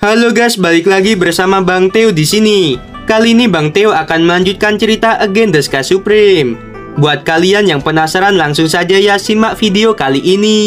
Halo guys, balik lagi bersama Bang Theo di sini. Kali ini Bang Theo akan melanjutkan cerita Again the Sky Supreme. Buat kalian yang penasaran, langsung saja ya simak video kali ini.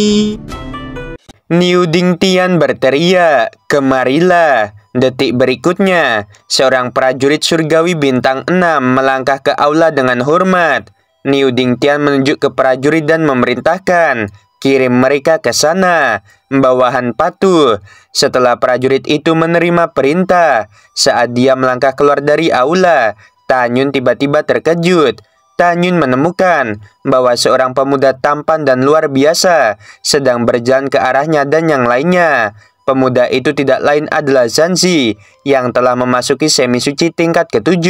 Niu Dingtian berteriak, "Kemarilah!" Detik berikutnya, seorang prajurit surgawi bintang 6 melangkah ke aula dengan hormat. Niu Dingtian menunjuk ke prajurit dan memerintahkan, "Kirim mereka ke sana, bawahan patuh." Setelah prajurit itu menerima perintah, saat dia melangkah keluar dari aula, Tanyun tiba-tiba terkejut. Tanyun menemukan bahwa seorang pemuda tampan dan luar biasa sedang berjalan ke arahnya dan yang lainnya. Pemuda itu tidak lain adalah Sanzi yang telah memasuki semi suci tingkat ke-7.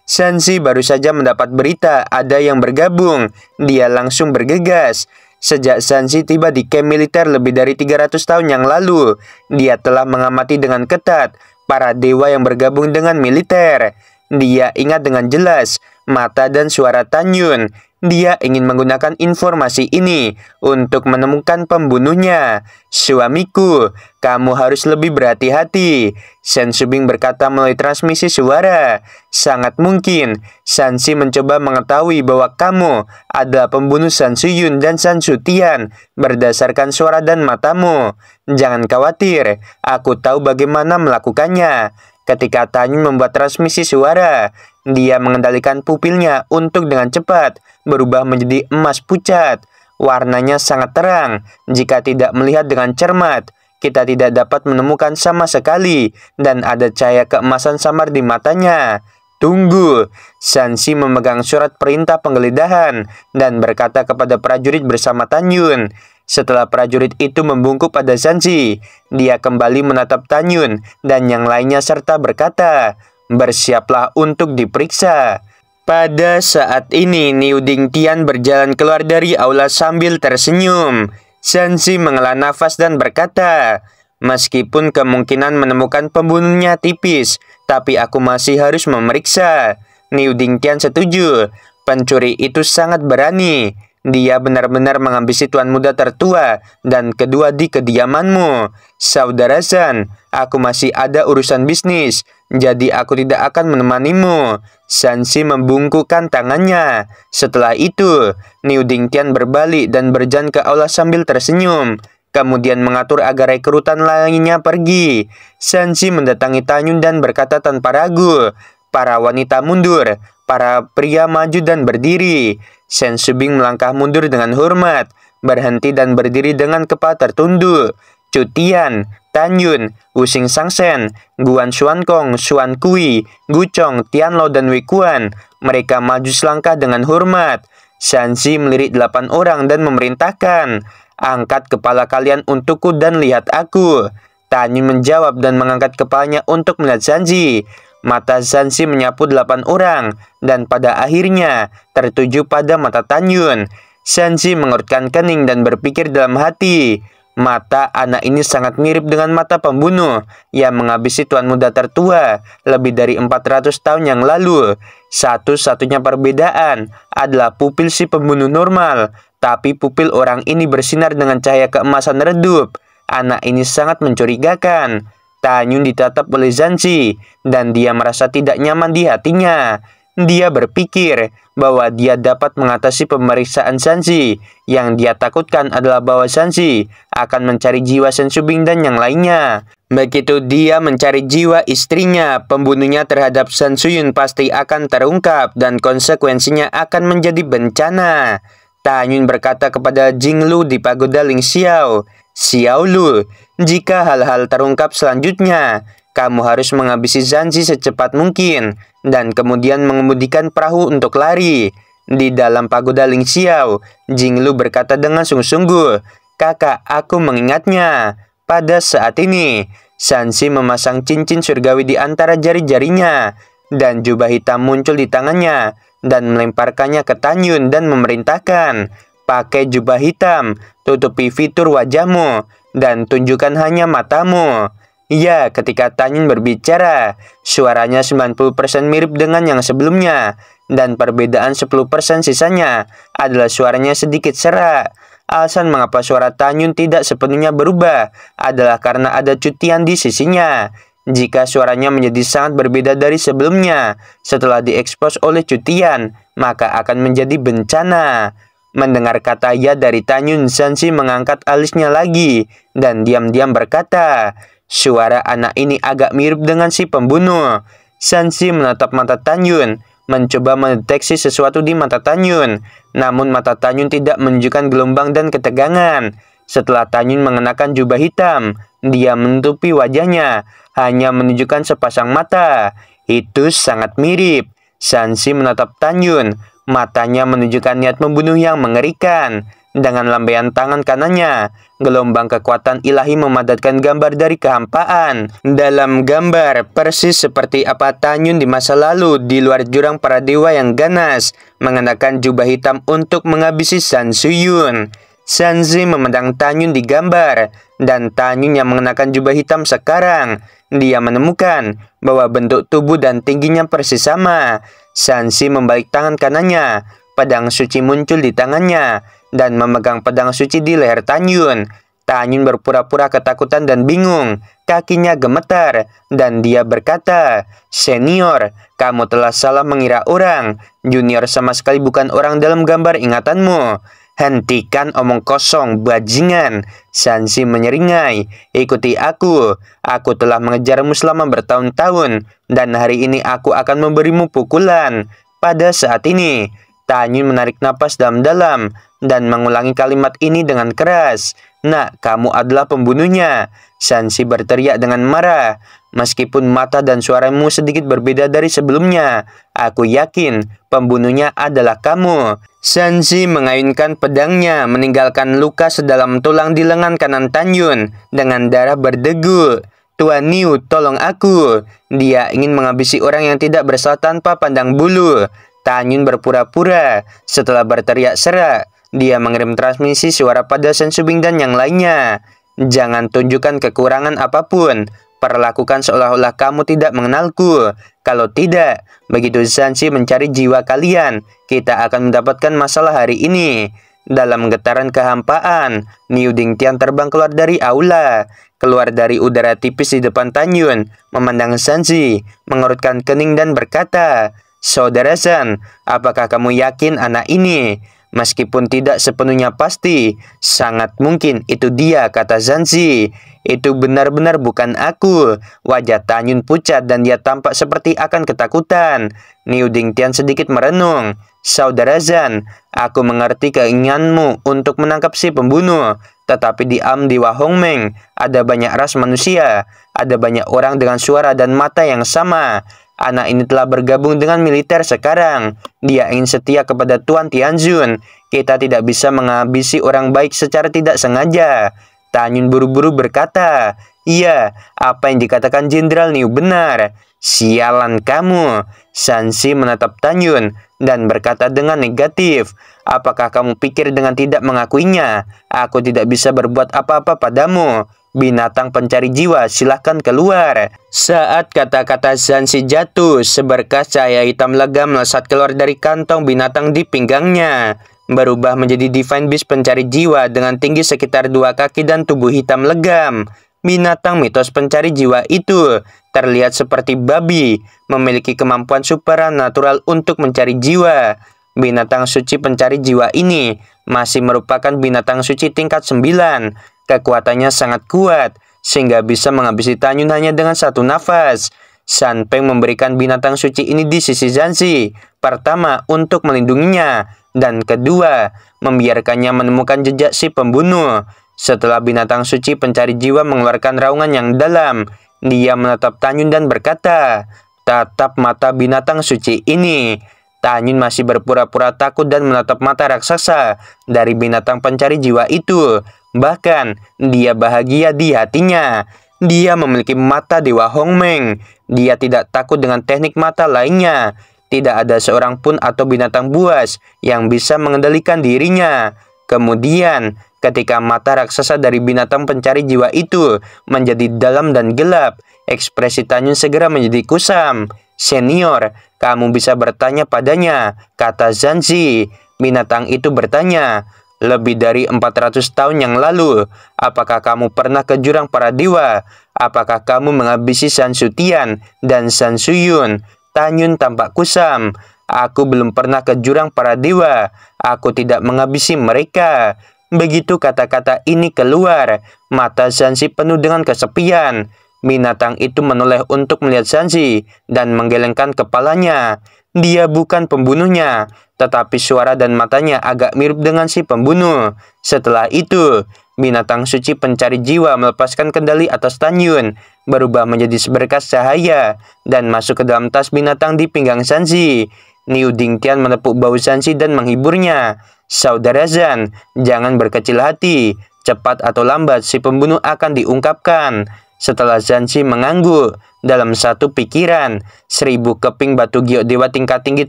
Sanzi baru saja mendapat berita ada yang bergabung. Dia langsung bergegas. Sejak Sanzi tiba di camp militer lebih dari 300 tahun yang lalu, dia telah mengamati dengan ketat para dewa yang bergabung dengan militer. Dia ingat dengan jelas mata dan suara Tanyun. Dia ingin menggunakan informasi ini untuk menemukan pembunuhnya. "Suamiku, kamu harus lebih berhati-hati," Shen Subing berkata melalui transmisi suara. "Sangat mungkin Sanzi mencoba mengetahui bahwa kamu adalah pembunuh San Suyun dan San Sutian berdasarkan suara dan matamu. Jangan khawatir, aku tahu bagaimana melakukannya." Ketika Tanyun membuat transmisi suara, dia mengendalikan pupilnya untuk dengan cepat berubah menjadi emas pucat. Warnanya sangat terang. Jika tidak melihat dengan cermat, kita tidak dapat menemukan sama sekali, dan ada cahaya keemasan samar di matanya. "Tunggu." Sanzi memegang surat perintah penggeledahan dan berkata kepada prajurit bersama Tanyun. Setelah prajurit itu membungkuk pada Sanzi, dia kembali menatap Tanyun dan yang lainnya serta berkata, "Bersiaplah untuk diperiksa." Pada saat ini, Niu Dingtian berjalan keluar dari aula sambil tersenyum. Sanzi menghela nafas dan berkata, "Meskipun kemungkinan menemukan pembunuhnya tipis, tapi aku masih harus memeriksa." Niu Dingtian setuju. Pencuri itu sangat berani. Dia benar-benar mengambisi tuan muda tertua dan kedua di kediamanmu. "Saudara San, aku masih ada urusan bisnis, jadi aku tidak akan menemanimu." Sanzi membungkukkan tangannya. Setelah itu, Niu Dingtian berbalik dan berjalan ke aula sambil tersenyum. Kemudian mengatur agar rekrutan lainnya pergi. Sanzi mendatangi Tanyun dan berkata tanpa ragu, "Para wanita mundur, para pria maju dan berdiri." Shen Subing melangkah mundur dengan hormat, berhenti dan berdiri dengan kepala tertunduk. Cutian, Tanyun, Wuxing Sangsen, Guan Xuankong, Xuan Kui, Guchong, Tianlo, dan Wei-Kuan. Mereka maju selangkah dengan hormat. Sanzi melirik 8 orang dan memerintahkan, "Angkat kepala kalian untukku dan lihat aku." Tanyun menjawab dan mengangkat kepalanya untuk melihat Sanzi. Mata Sanzi menyapu 8 orang dan pada akhirnya tertuju pada mata Tanyun. Sanzi mengurutkan kening dan berpikir dalam hati, mata anak ini sangat mirip dengan mata pembunuh yang menghabisi tuan muda tertua lebih dari 400 tahun yang lalu. Satu-satunya perbedaan adalah pupil si pembunuh normal, tapi pupil orang ini bersinar dengan cahaya keemasan redup. Anak ini sangat mencurigakan. Tanyun ditatap oleh Sanzi dan dia merasa tidak nyaman di hatinya. Dia berpikir bahwa dia dapat mengatasi pemeriksaan Sanzi. Yang dia takutkan adalah bahwa Sanzi akan mencari jiwa Shen Subing dan yang lainnya. Begitu dia mencari jiwa istrinya, pembunuhnya terhadap San Suyun pasti akan terungkap dan konsekuensinya akan menjadi bencana. Tanyun berkata kepada Jinglu di pagoda Ling Xiao, "Xiao Lu, jika hal-hal terungkap selanjutnya, kamu harus menghabisi Sanzi secepat mungkin dan kemudian mengemudikan perahu untuk lari." Di dalam pagoda Ling Xiao, Jinglu berkata dengan sungguh-sungguh, "Kakak, aku mengingatnya." Pada saat ini, Sanzi memasang cincin surgawi di antara jari-jarinya dan jubah hitam muncul di tangannya dan melemparkannya ke Tanyun dan memerintahkan, "Pakai jubah hitam, tutupi fitur wajahmu, dan tunjukkan hanya matamu." Ya, ketika Tanyun berbicara, suaranya 90% mirip dengan yang sebelumnya, dan perbedaan 10% sisanya adalah suaranya sedikit serak. Alasan mengapa suara Tanyun tidak sepenuhnya berubah adalah karena ada Cutian di sisinya. Jika suaranya menjadi sangat berbeda dari sebelumnya setelah diekspos oleh Cutian, maka akan menjadi bencana. Mendengar kata ya dari Tanyun, Zanzi mengangkat alisnya lagi dan diam-diam berkata, suara anak ini agak mirip dengan si pembunuh. Zanzi menatap mata Tanyun, mencoba mendeteksi sesuatu di mata Tanyun. Namun mata Tanyun tidak menunjukkan gelombang dan ketegangan. Setelah Tanyun mengenakan jubah hitam, dia menutupi wajahnya, hanya menunjukkan sepasang mata. Itu sangat mirip. Zanzi menatap Tanyun, matanya menunjukkan niat membunuh yang mengerikan. Dengan lambaian tangan kanannya, gelombang kekuatan ilahi memadatkan gambar dari kehampaan. Dalam gambar, persis seperti apa Tanyun di masa lalu di luar jurang para dewa yang ganas, mengenakan jubah hitam untuk menghabisi San Suyun. Zanzi memandang Tanyun di gambar, dan Tanyun yang mengenakan jubah hitam sekarang. Dia menemukan bahwa bentuk tubuh dan tingginya persis sama. Zanzi membalik tangan kanannya, pedang suci muncul di tangannya, dan memegang pedang suci di leher Tanyun. Tanyun berpura-pura ketakutan dan bingung, kakinya gemetar, dan dia berkata, "Senior, kamu telah salah mengira orang. Junior sama sekali bukan orang dalam gambar ingatanmu." "Hentikan omong kosong, bajingan," Zanzi menyeringai. "Ikuti aku. Aku telah mengejarmu selama bertahun-tahun, dan hari ini aku akan memberimu pukulan." Pada saat ini, Tanyun menarik napas dalam-dalam dan mengulangi kalimat ini dengan keras. "Nak, kamu adalah pembunuhnya." Zanzi berteriak dengan marah. "Meskipun mata dan suaramu sedikit berbeda dari sebelumnya, aku yakin pembunuhnya adalah kamu." Zanzi mengayunkan pedangnya, meninggalkan luka sedalam tulang di lengan kanan Tanyun dengan darah berdegup. "Tuan Niu, tolong aku." Dia ingin menghabisi orang yang tidak bersalah tanpa pandang bulu. Tanyun berpura-pura. Setelah berteriak serak, dia mengirim transmisi suara pada Shen Subing dan yang lainnya. "Jangan tunjukkan kekurangan apapun. Perlakukan seolah-olah kamu tidak mengenalku. Kalau tidak, begitu Zanzi mencari jiwa kalian, kita akan mendapatkan masalah hari ini." Dalam getaran kehampaan, Niu Dingtian terbang keluar dari aula. Keluar dari udara tipis di depan Tanyun, memandang Zanzi, mengerutkan kening dan berkata, "Saudara Zan, apakah kamu yakin anak ini?" "Meskipun tidak sepenuhnya pasti, sangat mungkin itu dia," kata Zanzi. "Itu benar-benar bukan aku." Wajah Tanyun pucat dan dia tampak seperti akan ketakutan. Niu Dingtian sedikit merenung. "Saudara Zan, aku mengerti keinginanmu untuk menangkap si pembunuh. Tetapi di Dewa Hongmeng ada banyak ras manusia. Ada banyak orang dengan suara dan mata yang sama. Anak ini telah bergabung dengan militer sekarang. Dia ingin setia kepada Tuan Tianzun. Kita tidak bisa menghabisi orang baik secara tidak sengaja." Tanyun buru-buru berkata, "Iya, apa yang dikatakan Jenderal Niu benar." "Sialan kamu." Zanzi menatap Tanyun dan berkata dengan negatif, "Apakah kamu pikir dengan tidak mengakuinya, aku tidak bisa berbuat apa-apa padamu? Binatang pencari jiwa, silahkan keluar." Saat kata-kata Zanzi jatuh, seberkas cahaya hitam legam melesat keluar dari kantong binatang di pinggangnya, berubah menjadi Divine Beast pencari jiwa dengan tinggi sekitar 2 kaki dan tubuh hitam legam. Binatang mitos pencari jiwa itu terlihat seperti babi, memiliki kemampuan supernatural untuk mencari jiwa. Binatang suci pencari jiwa ini masih merupakan binatang suci tingkat 9. Kekuatannya sangat kuat, sehingga bisa menghabisi Tanyun hanya dengan 1 nafas. San Peng memberikan binatang suci ini di sisi Zanzi. Pertama, untuk melindunginya, dan kedua, membiarkannya menemukan jejak si pembunuh. Setelah binatang suci pencari jiwa mengeluarkan raungan yang dalam, dia menatap Tanyun dan berkata, "Tatap mata binatang suci ini." Tanyun masih berpura-pura takut dan menatap mata raksasa dari binatang pencari jiwa itu. Bahkan, dia bahagia di hatinya. Dia memiliki mata Dewa Hongmeng. Dia tidak takut dengan teknik mata lainnya. Tidak ada seorang pun atau binatang buas yang bisa mengendalikan dirinya. Kemudian, ketika mata raksasa dari binatang pencari jiwa itu menjadi dalam dan gelap, ekspresi Tanyun segera menjadi kusam. "Senior, kamu bisa bertanya padanya," kata Zanzi. Binatang itu bertanya, Lebih dari 400 tahun yang lalu, apakah kamu pernah ke jurang para dewa? Apakah kamu menghabisi San Sutian dan San Suyun? Tanyun tampak kusam. Aku belum pernah ke jurang para dewa. Aku tidak menghabisi mereka. Begitu kata-kata ini keluar, mata Sansi penuh dengan kesepian. Binatang itu menoleh untuk melihat Sansi dan menggelengkan kepalanya. Dia bukan pembunuhnya, tetapi suara dan matanya agak mirip dengan si pembunuh. Setelah itu, binatang suci pencari jiwa melepaskan kendali atas Tanyun, berubah menjadi seberkas cahaya, dan masuk ke dalam tas binatang di pinggang Sansi. Niu Dingtian menepuk bahu Sansi dan menghiburnya. Saudara Zan, jangan berkecil hati. Cepat atau lambat si pembunuh akan diungkapkan. Setelah Sansi mengangguk dalam satu pikiran, 1000 keping batu giok dewa tingkat tinggi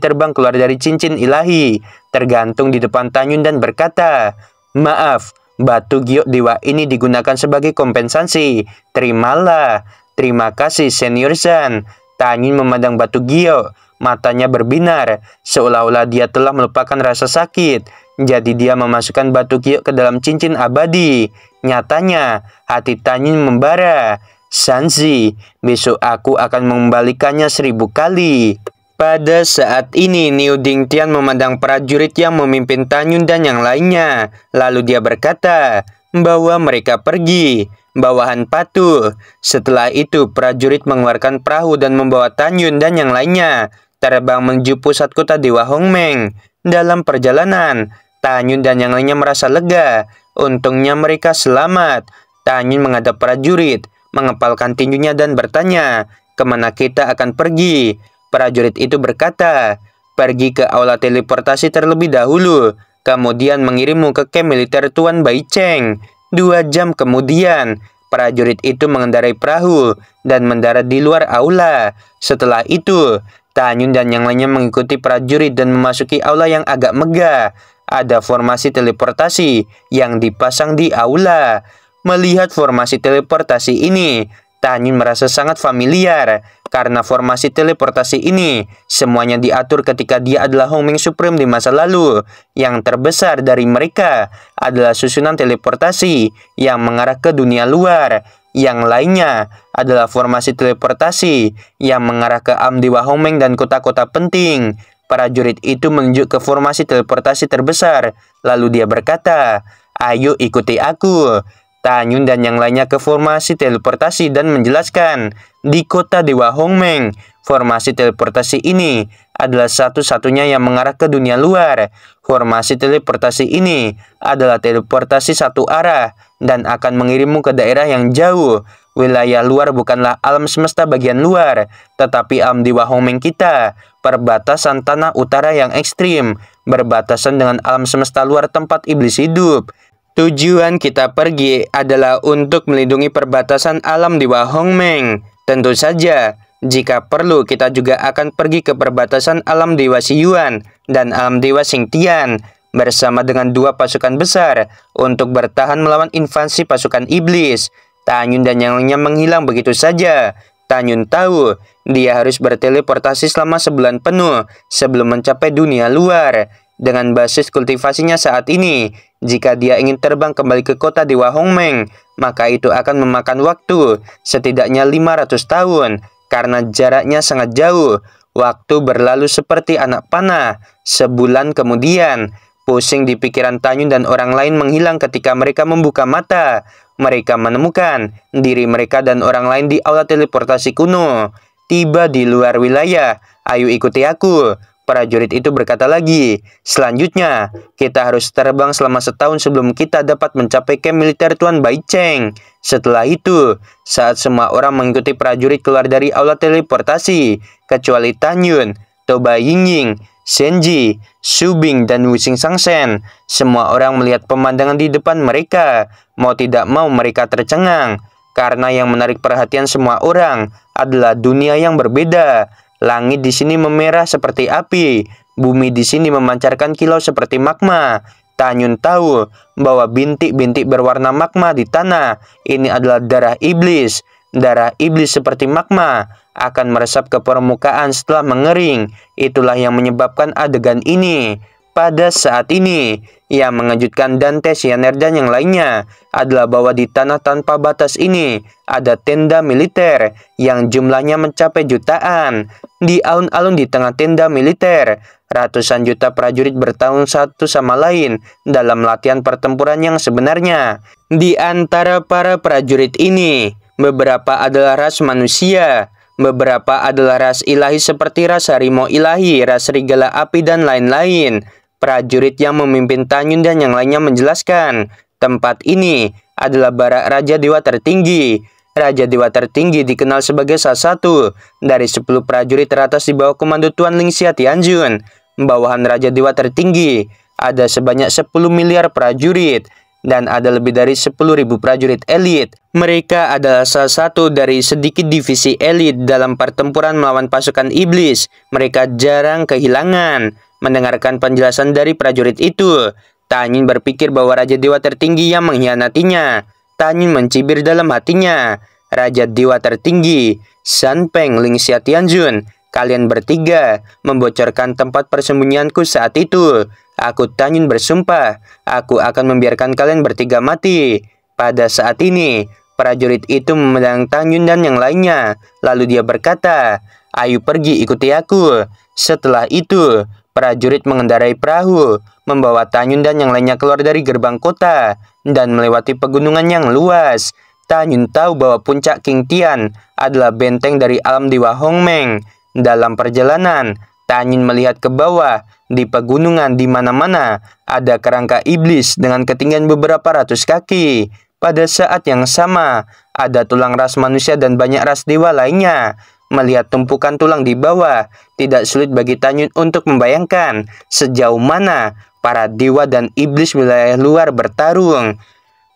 terbang keluar dari cincin ilahi, tergantung di depan Tanyun dan berkata, "Maaf, batu giok dewa ini digunakan sebagai kompensasi. Terimalah." "Terima kasih, Senior Zan." Tanyun memandang batu giok, matanya berbinar, seolah-olah dia telah melupakan rasa sakit. Jadi dia memasukkan batu giok ke dalam cincin abadi. Nyatanya, hati Tanyun membara. "Sansi, besok aku akan mengembalikannya 1000 kali." Pada saat ini, Niu Dingtian memandang prajurit yang memimpin Tanyun dan yang lainnya. Lalu dia berkata bahwa mereka pergi. Bawahan patuh. Setelah itu, prajurit mengeluarkan perahu dan membawa Tanyun dan yang lainnya terbang menuju pusat kota Dewa Hongmeng. Dalam perjalanan, Tanyun dan yang lainnya merasa lega. Untungnya mereka selamat. Tanyun menghadap prajurit, mengepalkan tinjunya dan bertanya, "Kemana kita akan pergi?" Prajurit itu berkata, "Pergi ke aula teleportasi terlebih dahulu, kemudian mengirimmu ke camp militer Tuan Bai Cheng." 2 jam kemudian, prajurit itu mengendarai perahu dan mendarat di luar aula. Setelah itu, Tanyun dan yang lainnya mengikuti prajurit dan memasuki aula yang agak megah. Ada formasi teleportasi yang dipasang di aula. Melihat formasi teleportasi ini, Tanyun merasa sangat familiar. Karena formasi teleportasi ini semuanya diatur ketika dia adalah Hongmeng Supreme di masa lalu. Yang terbesar dari mereka adalah susunan teleportasi yang mengarah ke dunia luar. Yang lainnya adalah formasi teleportasi yang mengarah ke alam Dewa Hongmeng dan kota-kota penting. Prajurit itu menunjuk ke formasi teleportasi terbesar. Lalu dia berkata, "Ayo ikuti aku." Tanyun dan yang lainnya ke formasi teleportasi dan menjelaskan, di kota Dewa Hongmeng, formasi teleportasi ini adalah satu-satunya yang mengarah ke dunia luar. Formasi teleportasi ini adalah teleportasi satu arah dan akan mengirimmu ke daerah yang jauh. Wilayah luar bukanlah alam semesta bagian luar, tetapi alam Dewa Hongmeng kita, perbatasan tanah utara yang ekstrim, berbatasan dengan alam semesta luar tempat iblis hidup. Tujuan kita pergi adalah untuk melindungi perbatasan alam Dewa Hongmeng. Tentu saja, jika perlu kita juga akan pergi ke perbatasan alam Dewa Xiyuan dan alam Dewa Xingtian bersama dengan 2 pasukan besar untuk bertahan melawan invasi pasukan iblis. Tanyun dan yang lainnya menghilang begitu saja. Tanyun tahu dia harus berteleportasi selama sebulan penuh sebelum mencapai dunia luar. Dengan basis kultivasinya saat ini, jika dia ingin terbang kembali ke kota Dewa Hongmeng, maka itu akan memakan waktu setidaknya 500 tahun. Karena jaraknya sangat jauh, waktu berlalu seperti anak panah. Sebulan kemudian, pusing di pikiran Tanyun dan orang lain menghilang ketika mereka membuka mata. Mereka menemukan diri mereka dan orang lain di aula teleportasi kuno. Tiba di luar wilayah, "Ayo ikuti aku." Prajurit itu berkata lagi, "Selanjutnya, kita harus terbang selama setahun sebelum kita dapat mencapai camp militer Tuan Bai Cheng." Setelah itu, saat semua orang mengikuti prajurit keluar dari aula teleportasi, kecuali Tanyun, Toba Yingying, Senji, Subing, dan Wuxing Sangsen, semua orang melihat pemandangan di depan mereka. Mau tidak mau mereka tercengang, karena yang menarik perhatian semua orang adalah dunia yang berbeda. Langit di sini memerah seperti api, bumi di sini memancarkan kilau seperti magma. Tanyun tahu bahwa bintik-bintik berwarna magma di tanah ini adalah darah iblis. Darah iblis seperti magma akan meresap ke permukaan setelah mengering. Itulah yang menyebabkan adegan ini. Pada saat ini, yang mengejutkan Dante, Sianer, dan yang lainnya adalah bahwa di tanah tanpa batas ini ada tenda militer yang jumlahnya mencapai jutaan. Di alun-alun di tengah tenda militer, ratusan juta prajurit bertarung satu sama lain dalam latihan pertempuran yang sebenarnya. Di antara para prajurit ini, beberapa adalah ras manusia, beberapa adalah ras ilahi seperti ras harimau ilahi, ras serigala api, dan lain-lain. Prajurit yang memimpin Tanyun dan yang lainnya menjelaskan, tempat ini adalah barak Raja Dewa Tertinggi. Raja Dewa Tertinggi dikenal sebagai salah satu dari 10 prajurit teratas di bawah komando Tuan Lingxia Tianjun. Bawahan Raja Dewa Tertinggi ada sebanyak 10 miliar prajurit dan ada lebih dari 10.000 prajurit elit. Mereka adalah salah satu dari sedikit divisi elit dalam pertempuran melawan pasukan iblis. Mereka jarang kehilangan. Mendengarkan penjelasan dari prajurit itu, Tanyun berpikir bahwa Raja Dewa Tertinggi yang mengkhianatinya. Tanyun mencibir dalam hatinya. Raja Dewa Tertinggi, San Peng, Lingxia Tianjun, kalian bertiga membocorkan tempat persembunyianku saat itu. Aku, Tanyun, bersumpah, aku akan membiarkan kalian bertiga mati. Pada saat ini, prajurit itu memandang Tanyun dan yang lainnya. Lalu dia berkata, ayo pergi ikuti aku. Setelah itu, prajurit mengendarai perahu, membawa Tanyun dan yang lainnya keluar dari gerbang kota dan melewati pegunungan yang luas. Tanyun tahu bahwa puncak King Tian adalah benteng dari alam dewa Hongmeng. Dalam perjalanan, Tanyun melihat ke bawah. Di pegunungan di mana-mana ada kerangka iblis dengan ketinggian beberapa ratus kaki. Pada saat yang sama, ada tulang ras manusia dan banyak ras dewa lainnya. Melihat tumpukan tulang di bawah, tidak sulit bagi Tanyun untuk membayangkan sejauh mana para dewa dan iblis wilayah luar bertarung.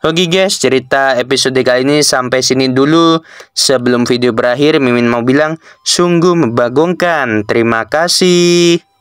Oke guys, cerita episode kali ini sampai sini dulu. Sebelum video berakhir, Mimin mau bilang sungguh membagongkan. Terima kasih.